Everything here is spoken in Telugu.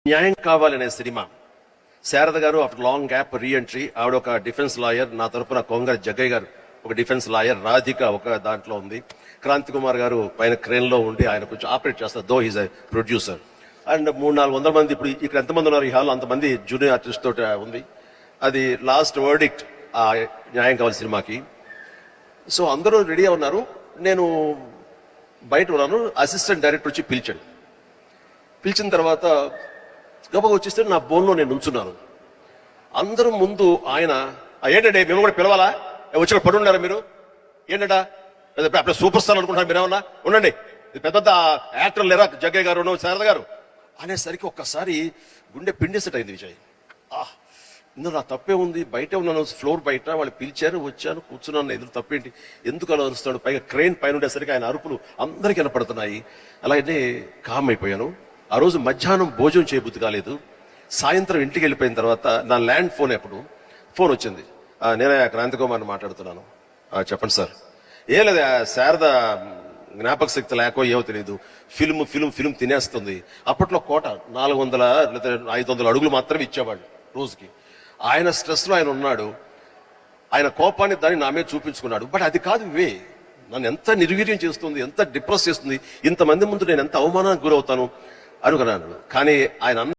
న్యాయం కావాలనే సినిమా. శారద గారు ఆఫ్టర్ లాంగ్ గ్యాప్ రీఎంట్రీ, ఆవిడ ఒక డిఫెన్స్ లాయర్, నా తరపున కొంగర జగ్గయ్య గారు ఒక డిఫెన్స్ లాయర్, రాధిక ఒక దాంట్లో ఉంది, క్రాంతి కుమార్ గారు పైన క్రేన్ లో ఉండి ఆయన కొంచెం ఆపరేట్ చేస్తారు, దో హీజ్ ఎ ప్రొడ్యూసర్. అండ్ 300-400 మంది, ఇప్పుడు ఇక్కడ ఎంతమంది ఉన్నారు ఈ హాల్ అంతమంది జూనియర్ ఆర్టిస్ట్ తోటి ఉంది. అది లాస్ట్ వర్డిక్ట్ ఆ న్యాయం కావాలి సినిమాకి. సో అందరూ రెడీ ఉన్నారు, నేను బయట ఉన్నాను. అసిస్టెంట్ డైరెక్టర్ వచ్చి పిలిచాడు. పిలిచిన తర్వాత గబగ వచ్చేస్తే నా బోన్లో నేను నుంచున్నాను. అందరూ ముందు ఆయన ఏంటంటే మేము కూడా పిలవాలా, వచ్చిన పడి ఉన్నారా మీరు, ఏంటంట అప్పుడు సూపర్ స్టార్ అనుకుంటున్నారు మీరేమన్నా, ఉండండి పెద్ద యాక్టర్ లేరా జగ్గయ్య గారు శారద గారు అనేసరికి ఒక్కసారి గుండె పిండేసెట్ అయింది విజయ్. ఇందులో నా తప్పే ఉంది, బయటే ఉన్నాను, ఫ్లోర్ బయట వాళ్ళు పిలిచారు, వచ్చాను, కూర్చున్నాను, ఎదురు తప్పేంటి, ఎందుకు అలా అరుస్తాడు, పైగా క్రెయిన్ పైన ఉండేసరికి ఆయన అరుపులు అందరికీ వినపడుతున్నాయి. అలాగే కామ్ అయిపోయాను. ఆ రోజు మధ్యాహ్నం భోజనం చేయబుద్ధి కాలేదు. సాయంత్రం ఇంటికి వెళ్ళిపోయిన తర్వాత నా ల్యాండ్ ఫోన్ ఫోన్ వచ్చింది. నేనే క్రాంతి కుమార్ని మాట్లాడుతున్నాను. చెప్పండి సార్. ఏం లేదు, శారద జ్ఞాపక శక్తి లేకో ఏమో తెలియదు, ఫిల్మ్ తినేస్తుంది. అప్పట్లో కోట 400 లేదా 500 అడుగులు మాత్రమే ఇచ్చేవాడు రోజుకి. ఆయన స్ట్రెస్ లో ఆయన ఉన్నాడు, ఆయన కోపాన్ని దాన్ని నా మీద చూపించుకున్నాడు. బట్ అది కాదు ఇవే నన్ను ఎంత నిర్వీర్యం చేస్తుంది, ఎంత డిప్రెస్ చేస్తుంది, ఇంతమంది ముందు నేను ఎంత అవమానానికి గురవుతాను అనుకున్నాను. కానీ ఆయన